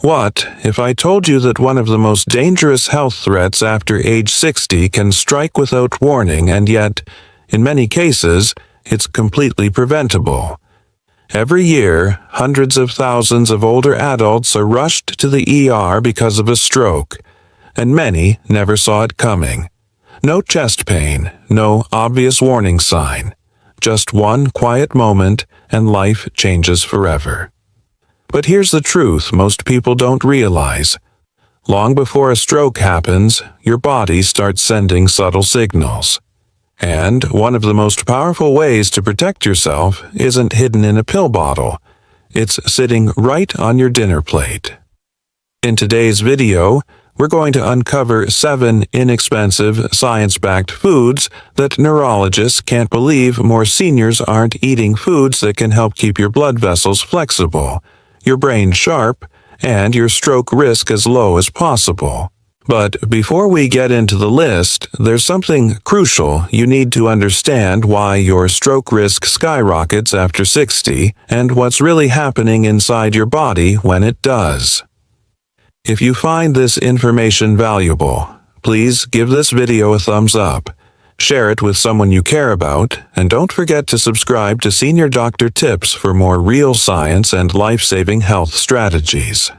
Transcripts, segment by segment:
What if I told you that one of the most dangerous health threats after age 60 can strike without warning, and yet, in many cases, it's completely preventable? Every year, hundreds of thousands of older adults are rushed to the ER because of a stroke, and many never saw it coming. No chest pain, no obvious warning sign. Just one quiet moment, and life changes forever. But here's the truth most people don't realize. Long before a stroke happens, your body starts sending subtle signals. And one of the most powerful ways to protect yourself isn't hidden in a pill bottle. It's sitting right on your dinner plate. In today's video, we're going to uncover 7 inexpensive, science-backed foods that neurologists can't believe more seniors aren't eating foods that can help keep your blood vessels flexible, your brain sharp, and your stroke risk as low as possible. But before we get into the list, there's something crucial you need to understand: why your stroke risk skyrockets after 60 and what's really happening inside your body when it does. If you find this information valuable, please give this video a thumbs up, share it with someone you care about, and don't forget to subscribe to Senior Doctor Tips for more real science and life-saving health strategies.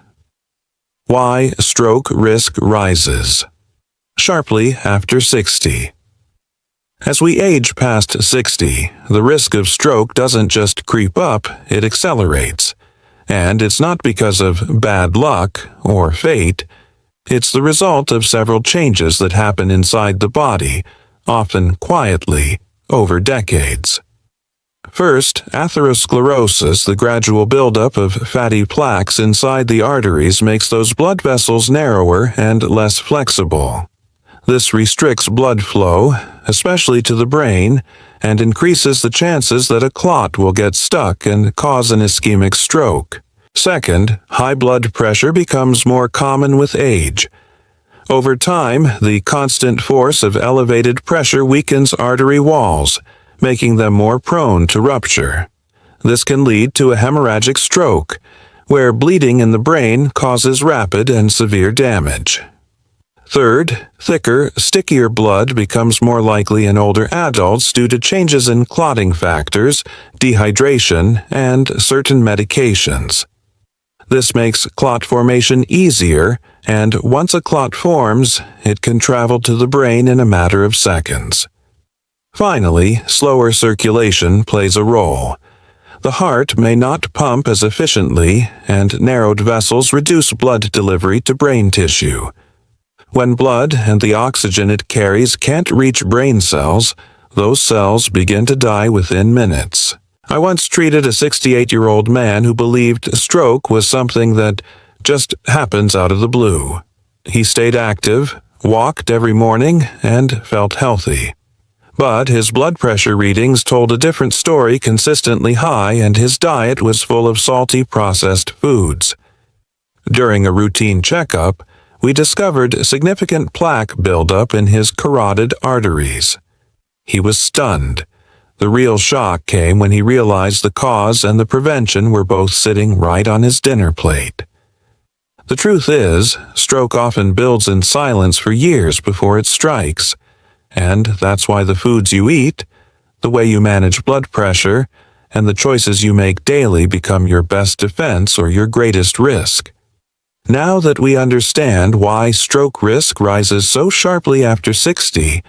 Why stroke risk rises sharply after 60. As we age past 60, the risk of stroke doesn't just creep up, it accelerates. And it's not because of bad luck or fate. It's the result of several changes that happen inside the body, often quietly, over decades. First, atherosclerosis, the gradual buildup of fatty plaques inside the arteries, makes those blood vessels narrower and less flexible. This restricts blood flow, especially to the brain, and increases the chances that a clot will get stuck and cause an ischemic stroke. Second, high blood pressure becomes more common with age. Over time, the constant force of elevated pressure weakens artery walls, making them more prone to rupture. This can lead to a hemorrhagic stroke, where bleeding in the brain causes rapid and severe damage. Third, thicker, stickier blood becomes more likely in older adults due to changes in clotting factors, dehydration, and certain medications. This makes clot formation easier, and once a clot forms, it can travel to the brain in a matter of seconds. Finally, slower circulation plays a role. The heart may not pump as efficiently, and narrowed vessels reduce blood delivery to brain tissue. When blood and the oxygen it carries can't reach brain cells, those cells begin to die within minutes. I once treated a 68-year-old man who believed stroke was something that just happens out of the blue. He stayed active, walked every morning, and felt healthy. But his blood pressure readings told a different story: consistently high, and his diet was full of salty processed foods. During a routine checkup, we discovered significant plaque buildup in his carotid arteries. He was stunned. The real shock came when he realized the cause and the prevention were both sitting right on his dinner plate. The truth is, stroke often builds in silence for years before it strikes. And that's why the foods you eat, the way you manage blood pressure, and the choices you make daily become your best defense or your greatest risk. Now that we understand why stroke risk rises so sharply after 60,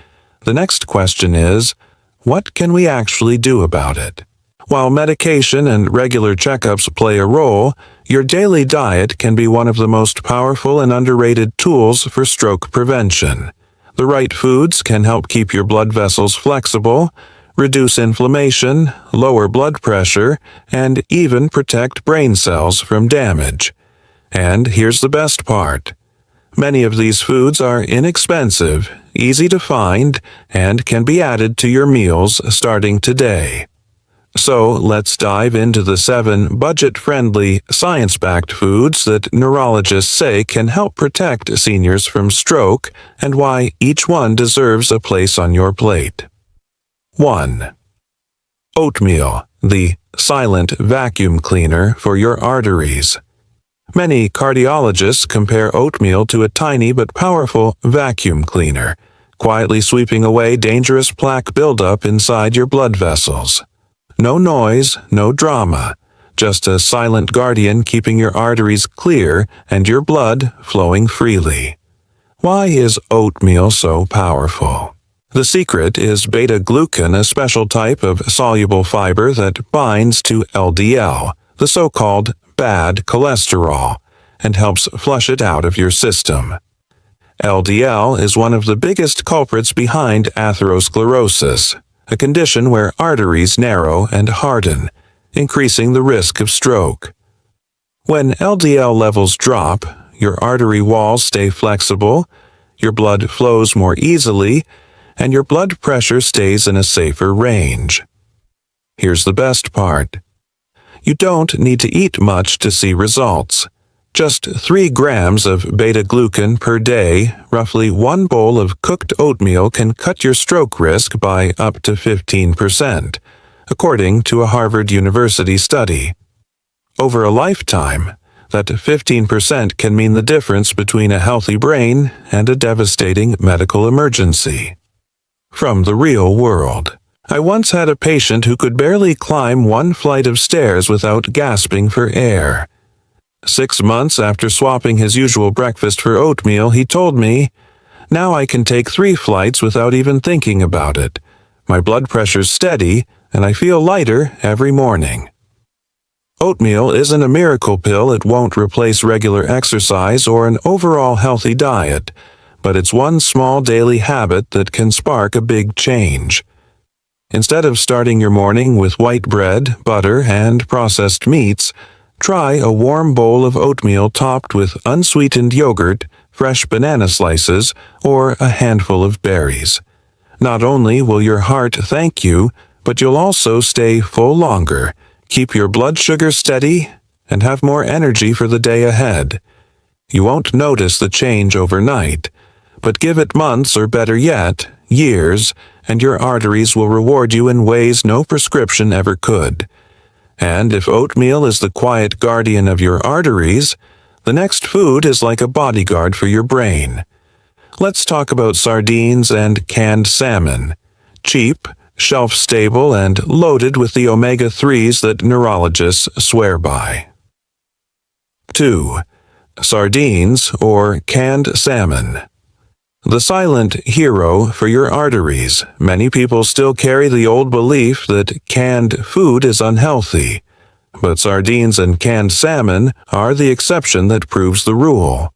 the next question is, what can we actually do about it? While medication and regular checkups play a role, your daily diet can be one of the most powerful and underrated tools for stroke prevention. The right foods can help keep your blood vessels flexible, reduce inflammation, lower blood pressure, and even protect brain cells from damage. And here's the best part. Many of these foods are inexpensive, easy to find, and can be added to your meals starting today. So let's dive into the 7 budget-friendly, science-backed foods that neurologists say can help protect seniors from stroke, and why each one deserves a place on your plate. 1. Oatmeal, the silent vacuum cleaner for your arteries. Many cardiologists compare oatmeal to a tiny but powerful vacuum cleaner, quietly sweeping away dangerous plaque buildup inside your blood vessels. No noise, no drama, just a silent guardian keeping your arteries clear and your blood flowing freely. Why is oatmeal so powerful? The secret is beta-glucan, a special type of soluble fiber that binds to LDL, the so-called bad cholesterol, and helps flush it out of your system. LDL is one of the biggest culprits behind atherosclerosis, a condition where arteries narrow and harden, increasing the risk of stroke. When LDL levels drop, your artery walls stay flexible, your blood flows more easily, and your blood pressure stays in a safer range. Here's the best part. You don't need to eat much to see results. Just 3 grams of beta-glucan per day, roughly 1 bowl of cooked oatmeal, can cut your stroke risk by up to 15%, according to a Harvard University study. Over a lifetime, that 15% can mean the difference between a healthy brain and a devastating medical emergency. From the real world. I once had a patient who could barely climb 1 flight of stairs without gasping for air. 6 months after swapping his usual breakfast for oatmeal, he told me, "Now I can take 3 flights without even thinking about it. My blood pressure's steady, and I feel lighter every morning." Oatmeal isn't a miracle pill. It won't replace regular exercise or an overall healthy diet, but it's one small daily habit that can spark a big change. Instead of starting your morning with white bread, butter, and processed meats, try a warm bowl of oatmeal topped with unsweetened yogurt, fresh banana slices, or a handful of berries. Not only will your heart thank you, but you'll also stay full longer, keep your blood sugar steady, and have more energy for the day ahead. You won't notice the change overnight, but give it months, or better yet, years, and your arteries will reward you in ways no prescription ever could. And if oatmeal is the quiet guardian of your arteries, the next food is like a bodyguard for your brain. Let's talk about sardines and canned salmon. Cheap, shelf-stable, and loaded with the omega-3s that neurologists swear by. 2. Sardines or canned salmon. The silent hero for your arteries. Many people still carry the old belief that canned food is unhealthy, but sardines and canned salmon are the exception that proves the rule.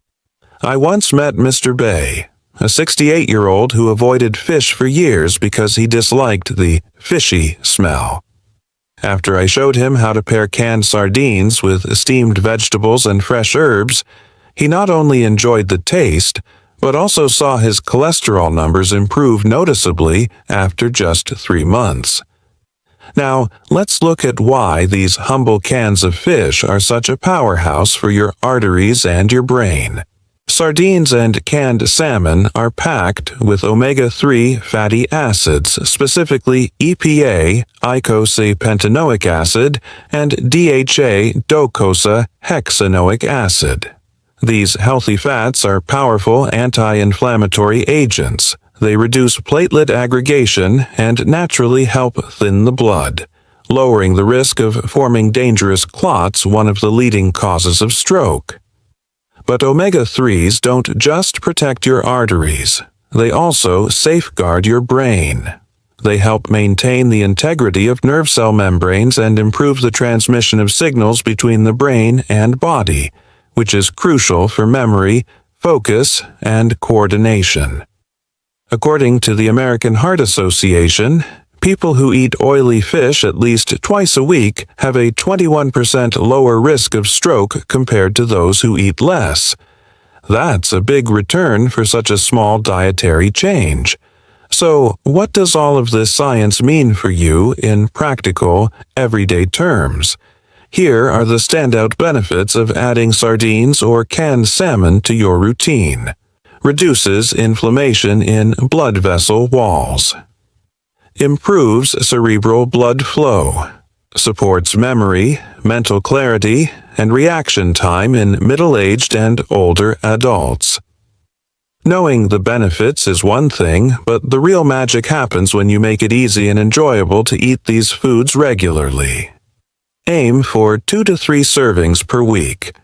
I once met Mr. Bay, a 68-year-old who avoided fish for years because he disliked the fishy smell. After I showed him how to pair canned sardines with steamed vegetables and fresh herbs, he not only enjoyed the taste, but also saw his cholesterol numbers improve noticeably after just 3 months. Now, let's look at why these humble cans of fish are such a powerhouse for your arteries and your brain. Sardines and canned salmon are packed with omega-3 fatty acids, specifically EPA, eicosapentaenoic acid, and DHA, docosahexaenoic acid. These healthy fats are powerful anti-inflammatory agents. They reduce platelet aggregation and naturally help thin the blood, lowering the risk of forming dangerous clots, one of the leading causes of stroke. But omega-3s don't just protect your arteries. They also safeguard your brain. They help maintain the integrity of nerve cell membranes and improve the transmission of signals between the brain and body, which is crucial for memory, focus, and coordination. According to the American Heart Association, people who eat oily fish at least twice a week have a 21% lower risk of stroke compared to those who eat less. That's a big return for such a small dietary change. So, what does all of this science mean for you in practical, everyday terms? Here are the standout benefits of adding sardines or canned salmon to your routine. Reduces inflammation in blood vessel walls. Improves cerebral blood flow. Supports memory, mental clarity, and reaction time in middle-aged and older adults. Knowing the benefits is one thing, but the real magic happens when you make it easy and enjoyable to eat these foods regularly. Aim for 2 to 3 servings per week.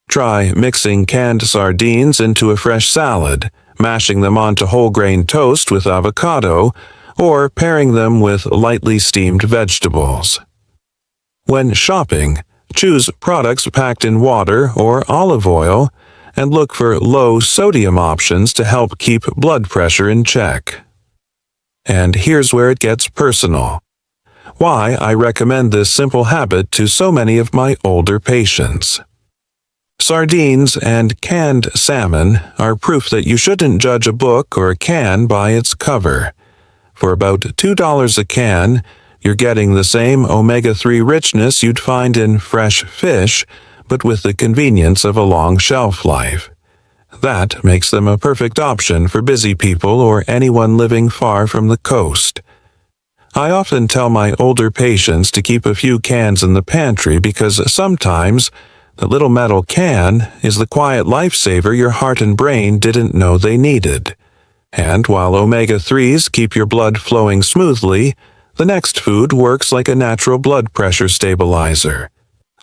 Try mixing canned sardines into a fresh salad, mashing them onto whole-grain toast with avocado, or pairing them with lightly steamed vegetables. When shopping, choose products packed in water or olive oil, and look for low-sodium options to help keep blood pressure in check. And here's where it gets personal. Why I recommend this simple habit to so many of my older patients. Sardines and canned salmon are proof that you shouldn't judge a book or a can by its cover. For about $2 a can, you're getting the same omega-3 richness you'd find in fresh fish, but with the convenience of a long shelf life. That makes them a perfect option for busy people or anyone living far from the coast. I often tell my older patients to keep a few cans in the pantry because sometimes the little metal can is the quiet lifesaver your heart and brain didn't know they needed. And while omega-3s keep your blood flowing smoothly, the next food works like a natural blood pressure stabilizer.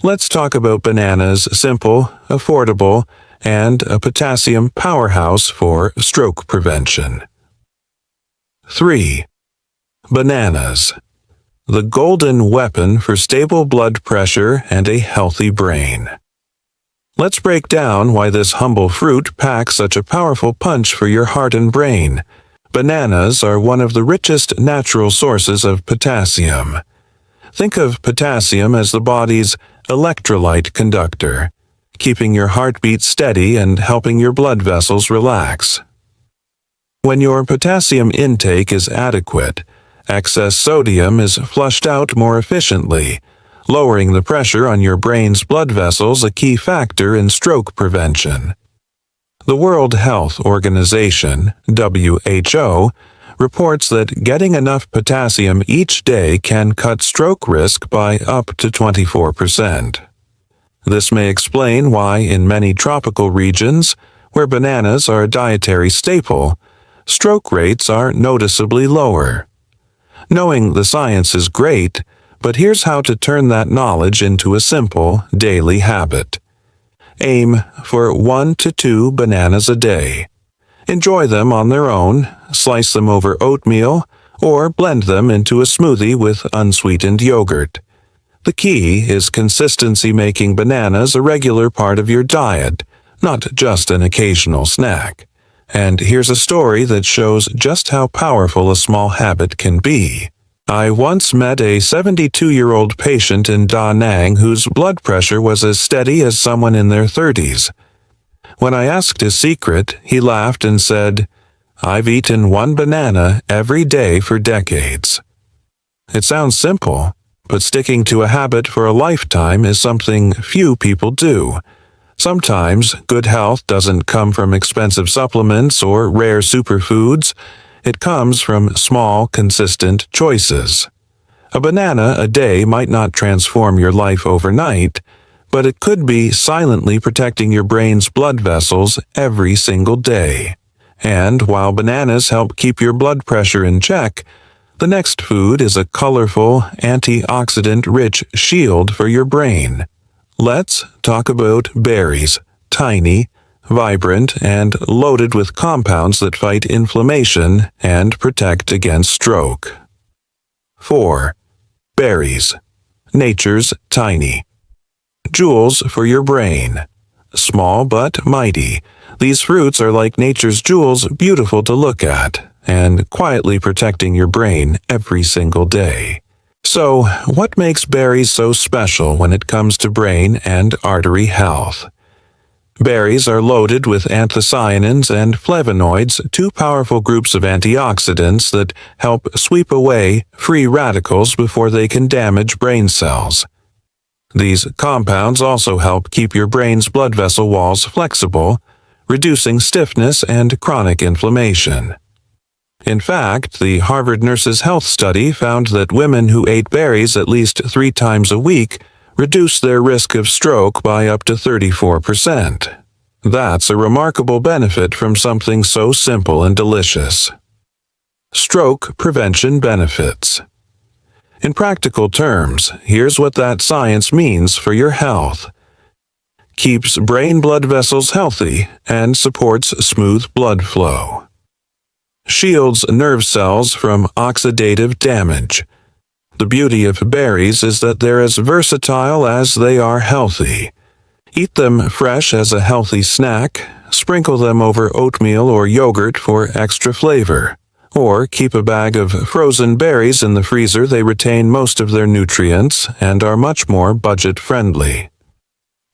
Let's talk about bananas, simple, affordable, and a potassium powerhouse for stroke prevention. 3. Bananas. The golden weapon for stable blood pressure and a healthy brain. Let's break down why this humble fruit packs such a powerful punch for your heart and brain. Bananas are one of the richest natural sources of potassium. Think of potassium as the body's electrolyte conductor, keeping your heartbeat steady and helping your blood vessels relax. When your potassium intake is adequate, excess sodium is flushed out more efficiently, lowering the pressure on your brain's blood vessels, a key factor in stroke prevention. The World Health Organization, WHO, reports that getting enough potassium each day can cut stroke risk by up to 24%. This may explain why in many tropical regions, where bananas are a dietary staple, stroke rates are noticeably lower. Knowing the science is great, but here's how to turn that knowledge into a simple, daily habit. Aim for 1 to 2 bananas a day. Enjoy them on their own, slice them over oatmeal, or blend them into a smoothie with unsweetened yogurt. The key is consistency, making bananas a regular part of your diet, not just an occasional snack. And here's a story that shows just how powerful a small habit can be. I once met a 72-year-old patient in Da Nang whose blood pressure was as steady as someone in their 30s. When I asked his secret, he laughed and said, "I've eaten 1 banana every day for decades." It sounds simple, but sticking to a habit for a lifetime is something few people do. Sometimes good health doesn't come from expensive supplements or rare superfoods. It comes from small, consistent choices. A banana a day might not transform your life overnight, but it could be silently protecting your brain's blood vessels every single day. And while bananas help keep your blood pressure in check, the next food is a colorful, antioxidant-rich shield for your brain. Let's talk about berries, tiny, vibrant, and loaded with compounds that fight inflammation and protect against stroke. 4. Berries. Nature's tiny. Jewels for your brain. Small but mighty, these fruits are like nature's jewels, beautiful to look at, and quietly protecting your brain every single day. So, what makes berries so special when it comes to brain and artery health? Berries are loaded with anthocyanins and flavonoids, 2 powerful groups of antioxidants that help sweep away free radicals before they can damage brain cells. These compounds also help keep your brain's blood vessel walls flexible, reducing stiffness and chronic inflammation. In fact, the Harvard Nurses' Health Study found that women who ate berries at least 3 times a week reduce their risk of stroke by up to 34%. That's a remarkable benefit from something so simple and delicious. Stroke prevention benefits. In practical terms, here's what that science means for your health. Keeps brain blood vessels healthy and supports smooth blood flow. Shields nerve cells from oxidative damage. The beauty of berries is that they're as versatile as they are healthy. Eat them fresh as a healthy snack, sprinkle them over oatmeal or yogurt for extra flavor, or keep a bag of frozen berries in the freezer. They retain most of their nutrients and are much more budget-friendly.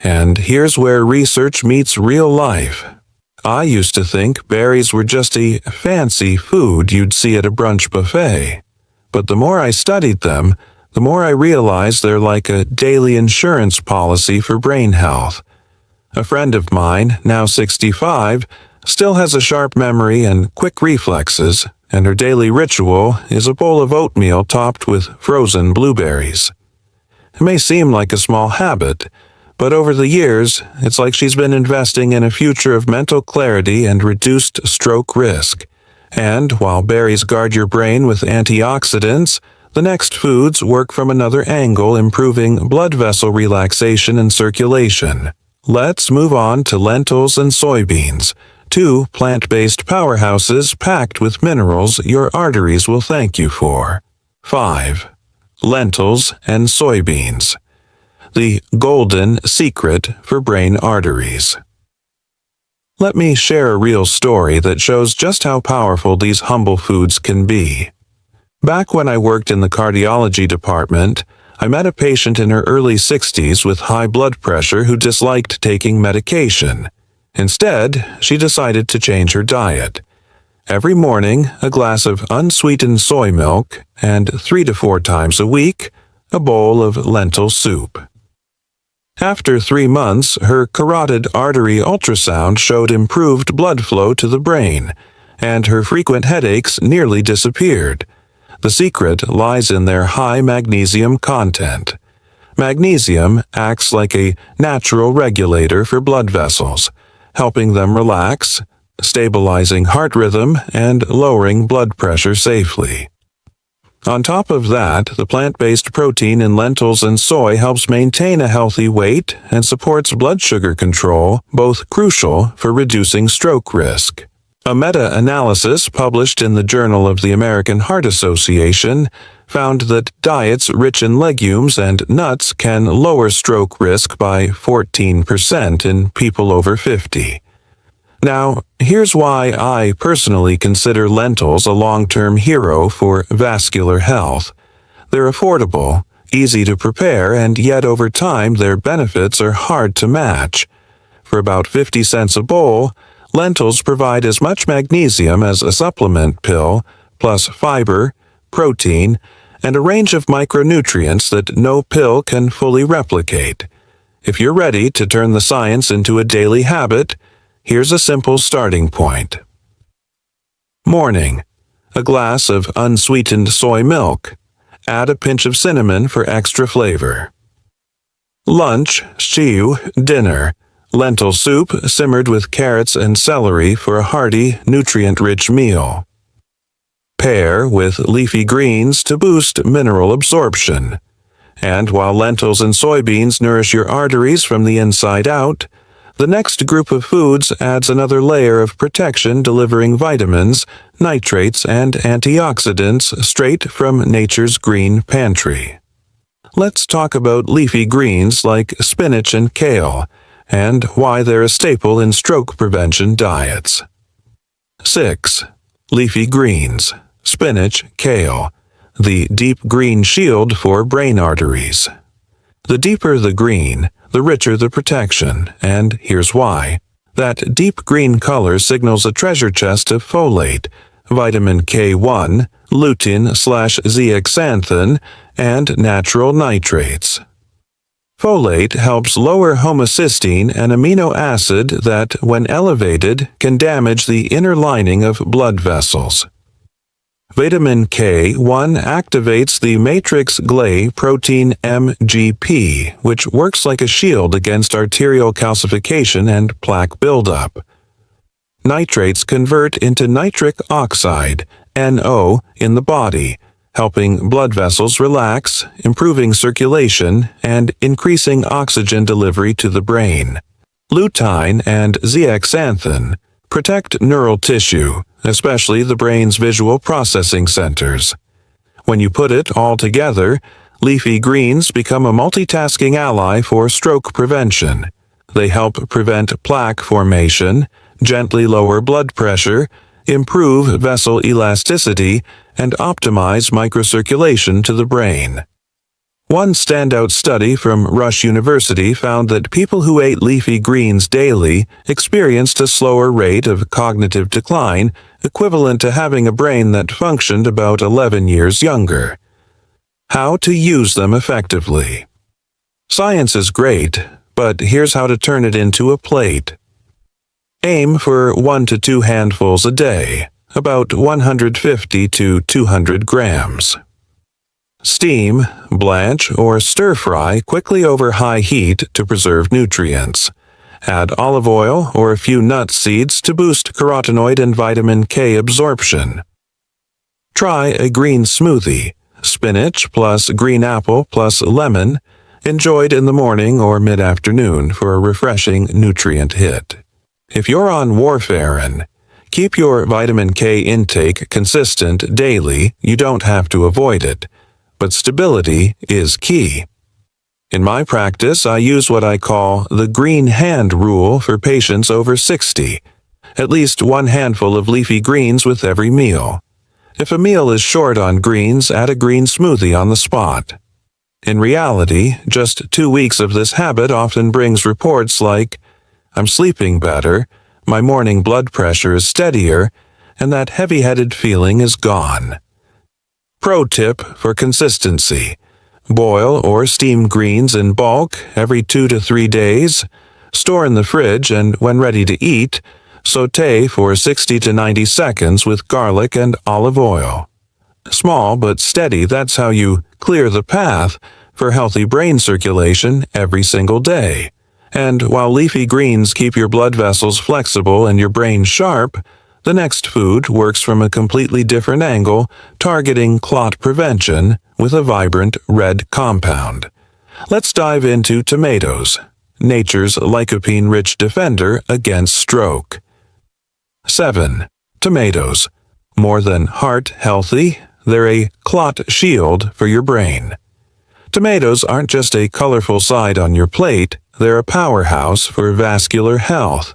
And here's where research meets real life. I used to think berries were just a fancy food you'd see at a brunch buffet. But the more I studied them, the more I realized they're like a daily insurance policy for brain health. A friend of mine, now 65, still has a sharp memory and quick reflexes, and her daily ritual is a bowl of oatmeal topped with frozen blueberries. It may seem like a small habit, but over the years, it's like she's been investing in a future of mental clarity and reduced stroke risk. And while berries guard your brain with antioxidants, the next foods work from another angle, improving blood vessel relaxation and circulation. Let's move on to lentils and soybeans, two plant-based powerhouses packed with minerals your arteries will thank you for. 5. Lentils and soybeans. The golden secret for brain arteries. Let me share a real story that shows just how powerful these humble foods can be. Back when I worked in the cardiology department, I met a patient in her early 60s with high blood pressure who disliked taking medication. Instead, she decided to change her diet. Every morning, a glass of unsweetened soy milk, and 3 to 4 times a week, a bowl of lentil soup. After 3 months, her carotid artery ultrasound showed improved blood flow to the brain, and her frequent headaches nearly disappeared. The secret lies in their high magnesium content. Magnesium acts like a natural regulator for blood vessels, helping them relax, stabilizing heart rhythm, and lowering blood pressure safely. On top of that, the plant-based protein in lentils and soy helps maintain a healthy weight and supports blood sugar control, both crucial for reducing stroke risk. A meta-analysis published in the Journal of the American Heart Association found that diets rich in legumes and nuts can lower stroke risk by 14% in people over 50. Now, here's why I personally consider lentils a long-term hero for vascular health. They're affordable, easy to prepare, and yet over time their benefits are hard to match. For about 50 cents a bowl, lentils provide as much magnesium as a supplement pill, plus fiber, protein, and a range of micronutrients that no pill can fully replicate. If you're ready to turn the science into a daily habit, here's a simple starting point. Morning. A glass of unsweetened soy milk. Add a pinch of cinnamon for extra flavor. Lunch, stew, dinner. Lentil soup simmered with carrots and celery for a hearty, nutrient-rich meal. Pair with leafy greens to boost mineral absorption. And while lentils and soybeans nourish your arteries from the inside out, the next group of foods adds another layer of protection, delivering vitamins, nitrates, and antioxidants straight from nature's green pantry. Let's talk about leafy greens like spinach and kale, and why they're a staple in stroke prevention diets. 6. Leafy greens, spinach, kale, the deep green shield for brain arteries. The deeper the green, the richer the protection, and here's why. That deep green color signals a treasure chest of folate, vitamin K1, lutein/zeaxanthin, and natural nitrates. Folate helps lower homocysteine, an amino acid that, when elevated, can damage the inner lining of blood vessels. Vitamin K1 activates the matrix Gley protein MGP, which works like a shield against arterial calcification and plaque buildup. Nitrates convert into nitric oxide, NO, in the body, helping blood vessels relax, improving circulation, and increasing oxygen delivery to the brain. Lutein and zeaxanthin protect neural tissue, especially the brain's visual processing centers. When you put it all together, leafy greens become a multitasking ally for stroke prevention. They help prevent plaque formation, gently lower blood pressure, improve vessel elasticity, and optimize microcirculation to the brain. One standout study from Rush University found that people who ate leafy greens daily experienced a slower rate of cognitive decline, equivalent to having a brain that functioned about 11 years younger. How to use them effectively. Science is great, but here's how to turn it into a plate. Aim for 1 to 2 handfuls a day, about 150 to 200 grams. Steam, blanch, or stir-fry quickly over high heat to preserve nutrients. Add olive oil or a few nut seeds to boost carotenoid and vitamin K absorption. Try a green smoothie, spinach plus green apple plus lemon, enjoyed in the morning or mid-afternoon for a refreshing nutrient hit. If you're on warfarin, keep your vitamin K intake consistent daily. You don't have to avoid it, but stability is key. In my practice, I use what I call the green hand rule for patients over 60, at least 1 handful of leafy greens with every meal. If a meal is short on greens, add a green smoothie on the spot. In reality, just 2 weeks of this habit often brings reports like, "I'm sleeping better, my morning blood pressure is steadier, and that heavy-headed feeling is gone." Pro tip for consistency. Boil or steam greens in bulk every 2 to 3 days. Store in the fridge and, when ready to eat, sauté for 60 to 90 seconds with garlic and olive oil. Small but steady, that's how you clear the path for healthy brain circulation every single day. And while leafy greens keep your blood vessels flexible and your brain sharp, the next food works from a completely different angle, targeting clot prevention with a vibrant red compound. Let's dive into tomatoes, nature's lycopene-rich defender against stroke. 7. Tomatoes. More than heart healthy, they're a clot shield for your brain. Tomatoes aren't just a colorful side on your plate, they're a powerhouse for vascular health.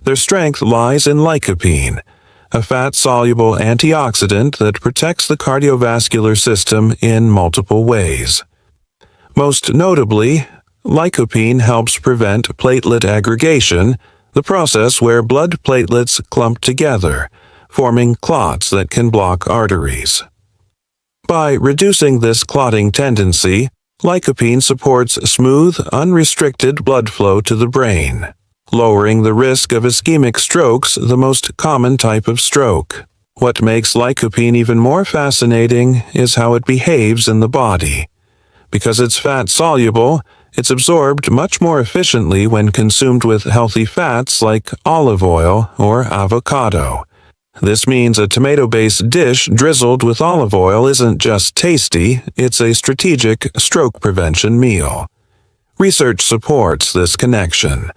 Their strength lies in lycopene, a fat-soluble antioxidant that protects the cardiovascular system in multiple ways. Most notably, lycopene helps prevent platelet aggregation, the process where blood platelets clump together, forming clots that can block arteries. By reducing this clotting tendency, lycopene supports smooth, unrestricted blood flow to the brain, lowering the risk of ischemic strokes, the most common type of stroke. What makes lycopene even more fascinating is how it behaves in the body. Because it's fat-soluble, it's absorbed much more efficiently when consumed with healthy fats like olive oil or avocado. This means a tomato-based dish drizzled with olive oil isn't just tasty, it's a strategic stroke prevention meal. Research supports this connection.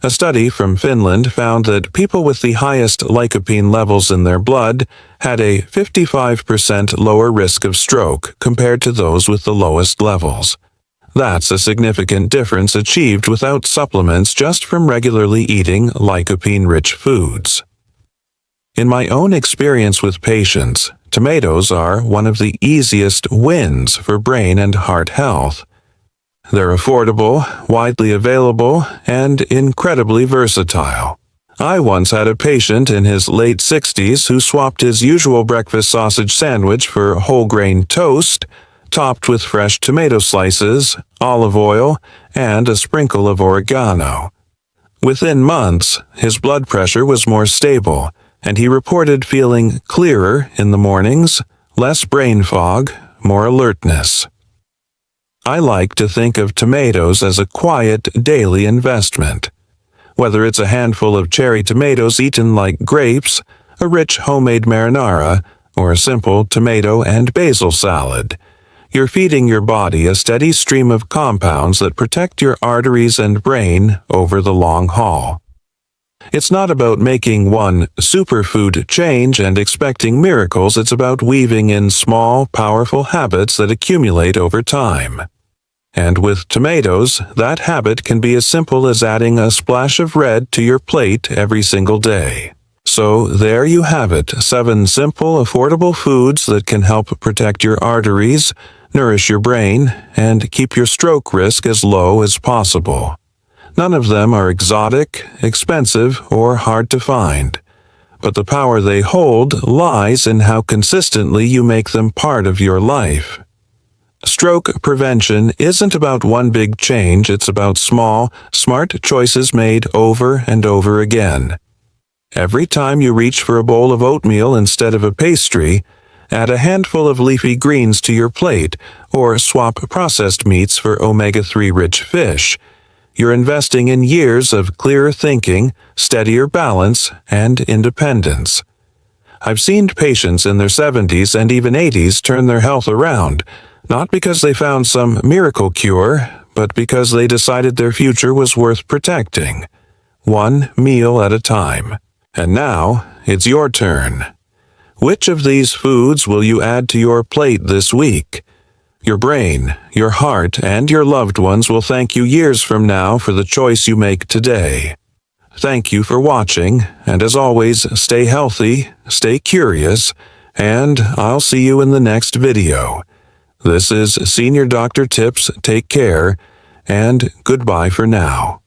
A study from Finland found that people with the highest lycopene levels in their blood had a 55% lower risk of stroke compared to those with the lowest levels. That's a significant difference achieved without supplements, just from regularly eating lycopene-rich foods. In my own experience with patients, tomatoes are one of the easiest wins for brain and heart health. They're affordable, widely available, and incredibly versatile. I once had a patient in his late 60s who swapped his usual breakfast sausage sandwich for whole grain toast, topped with fresh tomato slices, olive oil, and a sprinkle of oregano. Within months, his blood pressure was more stable, and he reported feeling clearer in the mornings, less brain fog, more alertness. I like to think of tomatoes as a quiet, daily investment. Whether it's a handful of cherry tomatoes eaten like grapes, a rich homemade marinara, or a simple tomato and basil salad, you're feeding your body a steady stream of compounds that protect your arteries and brain over the long haul. It's not about making one superfood change and expecting miracles. It's about weaving in small, powerful habits that accumulate over time. And with tomatoes, that habit can be as simple as adding a splash of red to your plate every single day. So there you have it, 7 simple, affordable foods that can help protect your arteries, nourish your brain, and keep your stroke risk as low as possible. None of them are exotic, expensive, or hard to find. But the power they hold lies in how consistently you make them part of your life. Stroke prevention isn't about one big change, it's about small, smart choices made over and over again. Every time you reach for a bowl of oatmeal instead of a pastry, add a handful of leafy greens to your plate, or swap processed meats for omega-3 rich fish. You're investing in years of clearer thinking, steadier balance, and independence. I've seen patients in their 70s and even 80s turn their health around, not because they found some miracle cure, but because they decided their future was worth protecting, one meal at a time. And now, it's your turn. Which of these foods will you add to your plate this week? Your brain, your heart, and your loved ones will thank you years from now for the choice you make today. Thank you for watching, and as always, stay healthy, stay curious, and I'll see you in the next video. This is Senior Doctor Tips. Take care, and goodbye for now.